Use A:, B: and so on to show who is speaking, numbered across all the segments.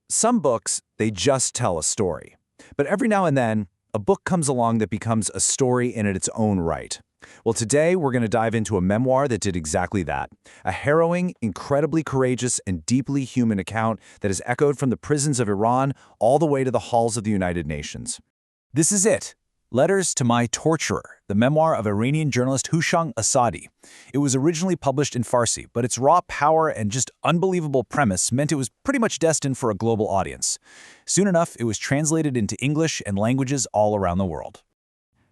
A: Some books, they just tell a story. But every now and then, a book comes along that becomes a story in its own right. Well, today we're going to dive into a memoir that did exactly that. A harrowing, incredibly courageous, and deeply human account that is echoed from the prisons of Iran all the way to the halls of the United Nations. This is it. Letters to My Torturer, the memoir of Iranian journalist Houshang ASADI. It was originally published in Farsi, but its raw power and just unbelievable premise meant it was pretty much destined for a global audience. Soon enough, it was translated into English and languages all around the world.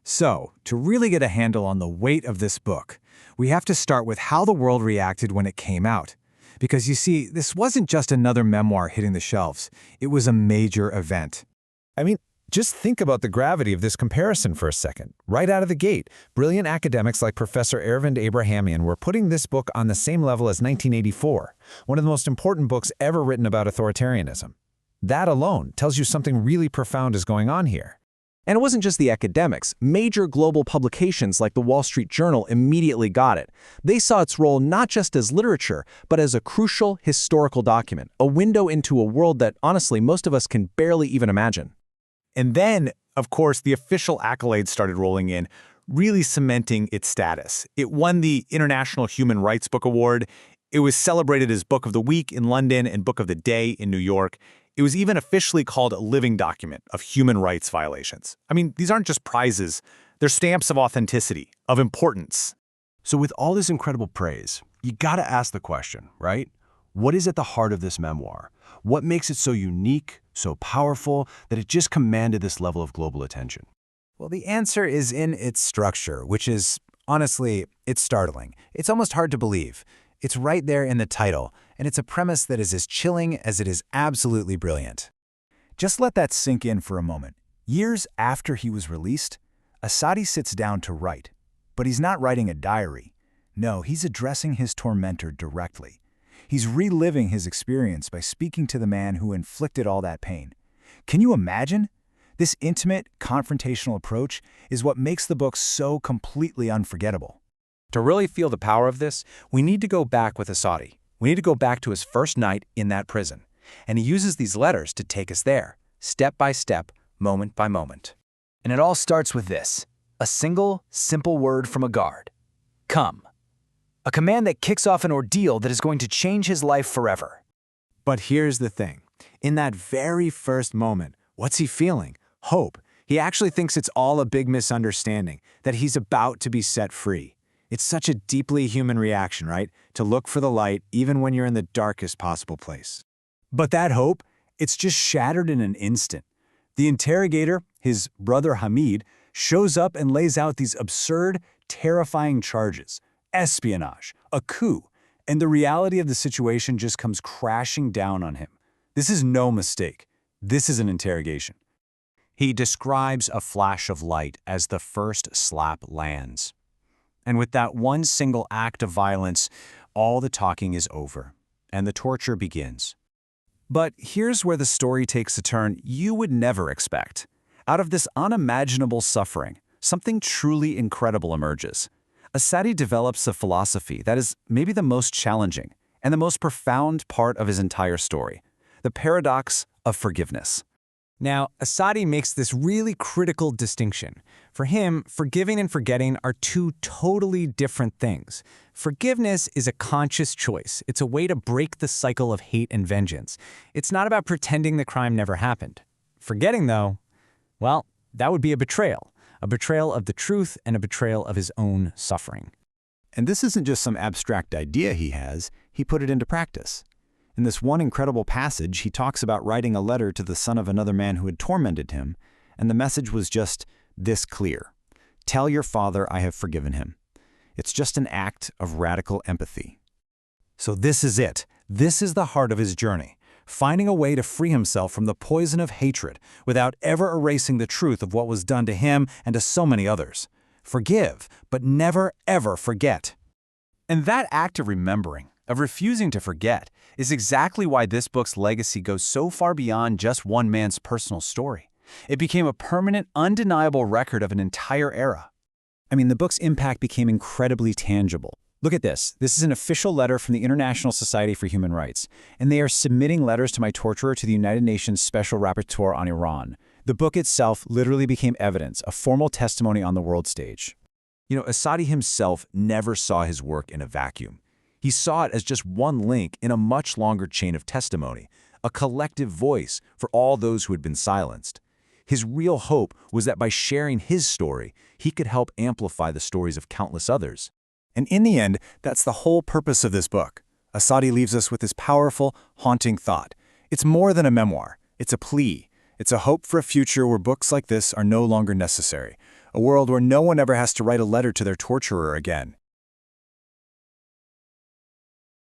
B: So, to really get a handle on the weight of this book, we have to start with how the world reacted when it came out. Because you see, this wasn't just another memoir hitting the shelves. It was a major event.
C: Just think about the gravity of this comparison for a second. Right out of the gate, brilliant academics like Professor Ervind Abrahamian were putting this book on the same level as 1984, one of the most important books ever written about authoritarianism. That alone tells you something really profound is going on here.
A: And it wasn't just the academics. Major global publications like the Wall Street Journal immediately got it. They saw its role not just as literature, but as a crucial historical document, a window into a world that, honestly, most of us can barely even imagine.
D: And then, of course, the official accolades started rolling in, really cementing its status. It won the International Human Rights Book Award. It was celebrated as Book of the Week in London and Book of the Day in New York. It was even officially called a living document of human rights violations. These aren't just prizes. They're stamps of authenticity, of importance.
E: So with all this incredible praise, you gotta ask the question, right? What is at the heart of this memoir? What makes it so unique, so powerful, that it just commanded this level of global attention?
B: Well, the answer is in its structure, which is, honestly, it's startling. It's almost hard to believe. It's right there in the title, and it's a premise that is as chilling as it is absolutely brilliant. Just let that sink in for a moment. Years after he was released, ASADI sits down to write. But he's not writing a diary. No, he's addressing his tormentor directly. He's reliving his experience by speaking to the man who inflicted all that pain. Can you imagine? This intimate, confrontational approach is what makes the book so completely unforgettable.
A: To really feel the power of this, we need to go back with ASADI. We need to go back to his first night in that prison. And he uses these letters to take us there, step by step, moment by moment. And it all starts with this, a single, simple word from a guard. Come. A command that kicks off an ordeal that is going to change his life forever.
B: But here's the thing. In that very first moment, what's he feeling? Hope. He actually thinks it's all a big misunderstanding, that he's about to be set free. It's such a deeply human reaction, right? To look for the light even when you're in the darkest possible place. But that hope, it's just shattered in an instant. The interrogator, his brother Hamid, shows up and lays out these absurd, terrifying charges. Espionage, a coup, and the reality of the situation just comes crashing down on him. This is no mistake. This is an interrogation. He describes a flash of light as the first slap lands. And with that one single act of violence, all the talking is over, and the torture begins. But here's where the story takes a turn you would never expect. Out of this unimaginable suffering, something truly incredible emerges. ASADI develops a philosophy that is maybe the most challenging and the most profound part of his entire story, the paradox of forgiveness. Now, ASADI makes this really critical distinction. For him, forgiving and forgetting are two totally different things. Forgiveness is a conscious choice. It's a way to break the cycle of hate and vengeance. It's not about pretending the crime never happened. Forgetting, though, well, that would be a betrayal of the truth and a betrayal of his own suffering. And this isn't just some abstract idea he has, he put it into practice. In this one incredible passage, he talks about writing a letter to the son of another man who had tormented him, and the message was just this clear. Tell your father I have forgiven him. It's just an act of radical empathy. So this is it. This is the heart of his journey. Finding a way to free himself from the poison of hatred without ever erasing the truth of what was done to him and to so many others. Forgive, but never, ever forget. And that act of remembering, of refusing to forget, is exactly why this book's legacy goes so far beyond just one man's personal story. It became a permanent, undeniable record of an entire era. The book's impact became incredibly tangible.
C: Look at this. This is an official letter from the International Society for Human Rights, and they are submitting letters to my torturer to the United Nations Special Rapporteur on Iran. The book itself literally became evidence, a formal testimony on the world stage.
A: You know, ASADI himself never saw his work in a vacuum. He saw it as just one link in a much longer chain of testimony, a collective voice for all those who had been silenced. His real hope was that by sharing his story, he could help amplify the stories of countless others.
F: And in the end, that's the whole purpose of this book. ASADI leaves us with this powerful, haunting thought. It's more than a memoir. It's a plea. It's a hope for a future where books like this are no longer necessary. A world where no one ever has to write a letter to their torturer again.